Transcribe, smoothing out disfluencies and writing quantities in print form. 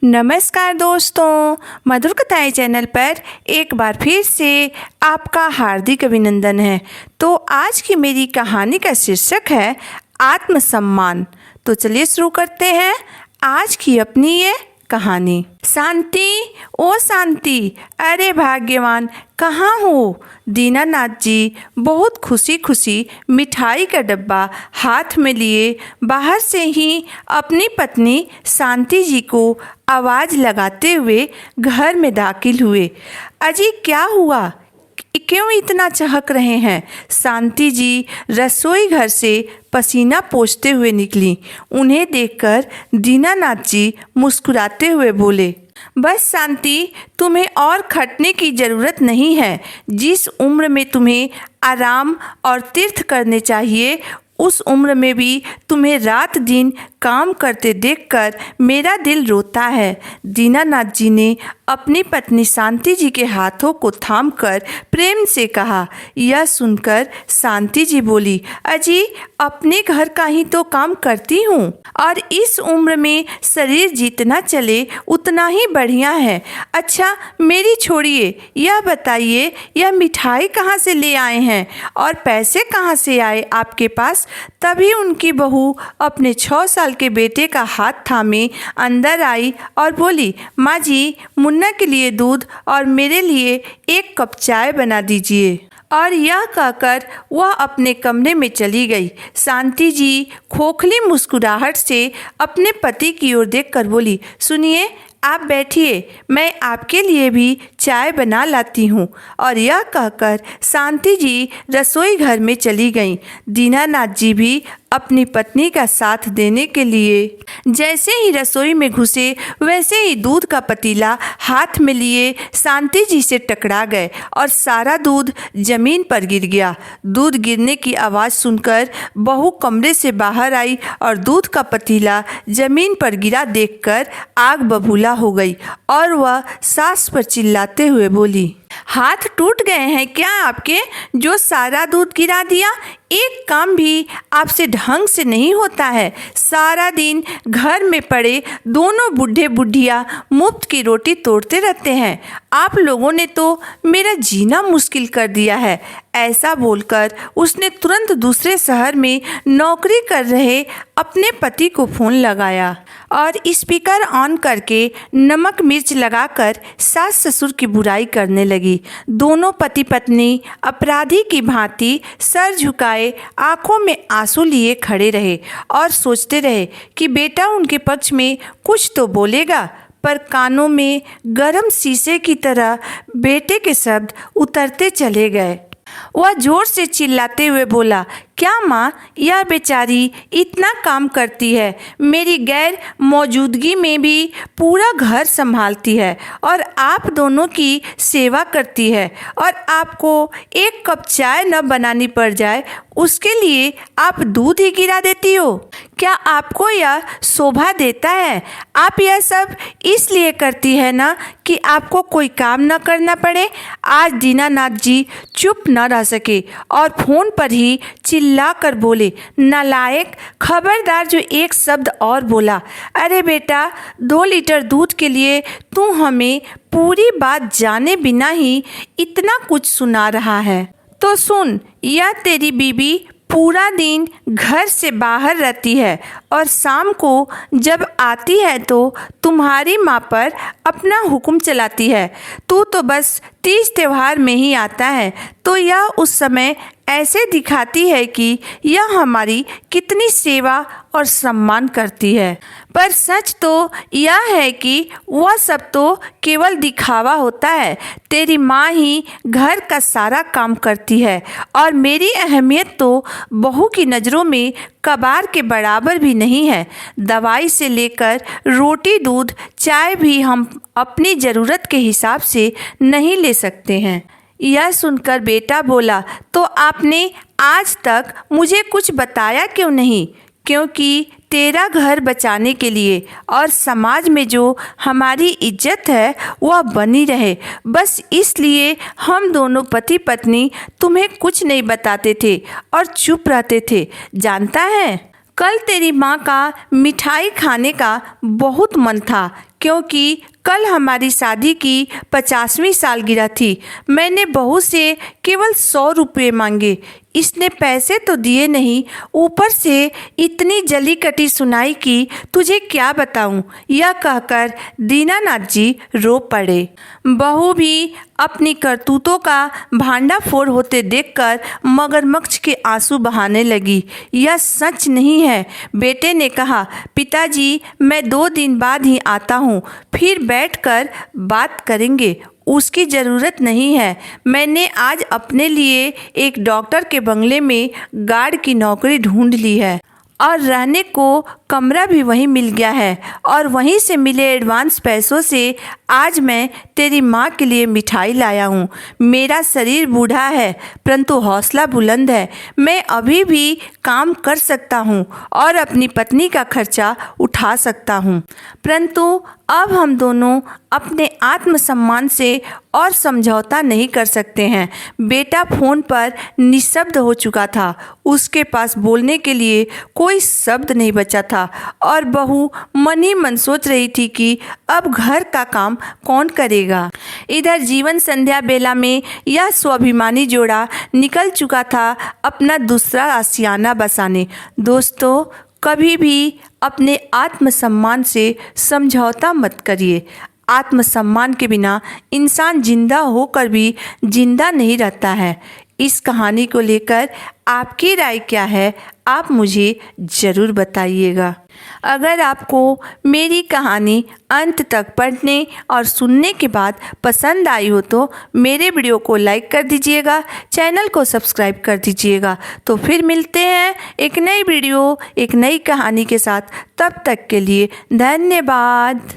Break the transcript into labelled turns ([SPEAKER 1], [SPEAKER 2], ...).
[SPEAKER 1] नमस्कार दोस्तों, मधुर कथाएं चैनल पर एक बार फिर से आपका हार्दिक अभिनंदन है। तो आज की मेरी कहानी का शीर्षक है आत्मसम्मान। तो चलिए शुरू करते हैं आज की अपनी ये कहानी। शांति, ओ शांति, अरे भाग्यवान, कहाँ हो? दीनानाथ जी बहुत खुशी खुशी मिठाई का डब्बा हाथ में लिए बाहर से ही अपनी पत्नी शांति जी को आवाज़ लगाते हुए घर में दाखिल हुए। अजी क्या हुआ? क्यों इतना चहक रहे हैं? शांति जी रसोई घर से पसीना पोंछते हुए निकली। उन्हें देखकर दीनानाथ जी मुस्कुराते हुए बोले, बस शांति, तुम्हें और खटने की ज़रूरत नहीं है। जिस उम्र में तुम्हें आराम और तीर्थ करने चाहिए, उस उम्र में भी तुम्हें रात दिन काम करते देखकर मेरा दिल रोता है। दीनानाथ जी ने अपनी पत्नी शांति जी के हाथों को थामकर प्रेम से कहा। यह सुनकर शांति जी बोली, अजी अपने घर का ही तो काम करती हूँ और इस उम्र में शरीर जितना चले उतना ही बढ़िया है। अच्छा मेरी छोड़िए, यह बताइए यह मिठाई कहाँ से ले आए हैं और पैसे कहाँ से आए आपके पास? तभी उनकी बहू अपने 6 साल के बेटे का हाथ थामे अंदर आई और बोली, माँ जी मुन्ना के लिए दूध और मेरे लिए 1 कप चाय बना दीजिए। और यह कहकर वह अपने कमरे में चली गई। शांति जी खोखली मुस्कुराहट से अपने पति की ओर देखकर बोली, सुनिए आप बैठिए, मैं आपके लिए भी चाय बना लाती हूँ। और यह कहकर शांति जी रसोई घर में चली गईं। दीनानाथ जी भी अपनी पत्नी का साथ देने के लिए जैसे ही रसोई में घुसे वैसे ही दूध का पतीला हाथ में लिए शांति जी से टकरा गए और सारा दूध जमीन पर गिर गया। दूध गिरने की आवाज़ सुनकर बहू कमरे से बाहर आई और दूध का पतीला जमीन पर गिरा देखकर आग बबूला हो गई और वह सास पर चिल्लाते हुए बोली, हाथ टूट गए हैं क्या आपके, जो सारा दूध गिरा दिया? एक काम भी आपसे ढंग से नहीं होता है। सारा दिन घर में पड़े दोनों बूढ़े बुढ़िया मुफ्त की रोटी तोड़ते रहते हैं। आप लोगों ने तो मेरा जीना मुश्किल कर दिया है। ऐसा बोलकर उसने तुरंत दूसरे शहर में नौकरी कर रहे अपने पति को फ़ोन लगाया और स्पीकर ऑन करके नमक मिर्च लगाकर सास ससुर की बुराई करने लगी। दोनों पति पत्नी अपराधी की भांति सर झुकाए आंखों में आंसू लिए खड़े रहे और सोचते रहे कि बेटा उनके पक्ष में कुछ तो बोलेगा, पर कानों में गर्म शीशे की तरह बेटे के शब्द उतरते चले गए। वह जोर से चिल्लाते हुए बोला, क्या माँ, यह बेचारी इतना काम करती है, मेरी गैर मौजूदगी में भी पूरा घर संभालती है और आप दोनों की सेवा करती है, और आपको 1 कप चाय न बनानी पड़ जाए उसके लिए आप दूध ही गिरा देती हो। क्या आपको यह शोभा देता है? आप यह सब इसलिए करती है ना कि आपको कोई काम न करना पड़े। आज दीनानाथ जी चुप न रह सके और फ़ोन पर ही चिल्लाकर बोले, नालायक, खबरदार जो एक शब्द और बोला। अरे बेटा, 2 लीटर दूध के लिए तू हमें पूरी बात जाने बिना ही इतना कुछ सुना रहा है। तो सुन, यह तेरी बीबी पूरा दिन घर से बाहर रहती है और शाम को जब आती है तो तुम्हारी माँ पर अपना हुक्म चलाती है। तू तो बस तीज त्योहार में ही आता है तो यह उस समय ऐसे दिखाती है कि यह हमारी कितनी सेवा और सम्मान करती है, पर सच तो यह है कि वह सब तो केवल दिखावा होता है। तेरी माँ ही घर का सारा काम करती है और मेरी अहमियत तो बहू की नज़रों में कबार के बराबर भी नहीं है। दवाई से लेकर रोटी दूध चाय भी हम अपनी ज़रूरत के हिसाब से नहीं ले सकते हैं। यह सुनकर बेटा बोला, तो आपने आज तक मुझे कुछ बताया क्यों नहीं? क्योंकि तेरा घर बचाने के लिए और समाज में जो हमारी इज्जत है वह बनी रहे, बस इसलिए हम दोनों पति पत्नी तुम्हें कुछ नहीं बताते थे और चुप रहते थे। जानता है, कल तेरी माँ का मिठाई खाने का बहुत मन था, क्योंकि कल हमारी शादी की 50वीं सालगिरह थी। मैंने बहू से केवल 100 रुपये मांगे। इसने पैसे तो दिए नहीं, ऊपर से इतनी जली कटी सुनाई कि तुझे क्या बताऊं। यह कहकर दीनानाथ जी रो पड़े। बहू भी अपनी करतूतों का भांडाफोड़ होते देखकर मगरमच्छ के आंसू बहाने लगी। यह सच नहीं है, बेटे ने कहा। पिताजी, मैं 2 दिन बाद ही आता हूँ, फिर बैठकर बात करेंगे। उसकी ज़रूरत नहीं है। मैंने आज अपने लिए एक डॉक्टर के बंगले में गार्ड की नौकरी ढूंढ ली है और रहने को कमरा भी वहीं मिल गया है, और वहीं से मिले एडवांस पैसों से आज मैं तेरी माँ के लिए मिठाई लाया हूँ। मेरा शरीर बूढ़ा है परंतु हौसला बुलंद है। मैं अभी भी काम कर सकता हूँ और अपनी पत्नी का खर्चा उठा सकता हूँ, परंतु अब हम दोनों अपने आत्मसम्मान से और समझौता नहीं कर सकते हैं। बेटा फोन पर निशब्द हो चुका था। उसके पास बोलने के लिए कोई शब्द नहीं बचा था और बहू मन ही मन सोच रही थी कि अब घर का काम कौन करेगा। इधर जीवन संध्या बेला में यह स्वाभिमानी जोड़ा निकल चुका था अपना दूसरा आशियाना बसाने। दोस्तों, कभी भी अपने आत्मसम्मान से समझौता मत करिए। आत्मसम्मान के बिना इंसान जिंदा होकर भी जिंदा नहीं रहता है। इस कहानी को लेकर आपकी राय क्या है, आप मुझे ज़रूर बताइएगा। अगर आपको मेरी कहानी अंत तक पढ़ने और सुनने के बाद पसंद आई हो तो मेरे वीडियो को लाइक कर दीजिएगा, चैनल को सब्सक्राइब कर दीजिएगा। तो फिर मिलते हैं एक नई वीडियो, एक नई कहानी के साथ। तब तक के लिए धन्यवाद।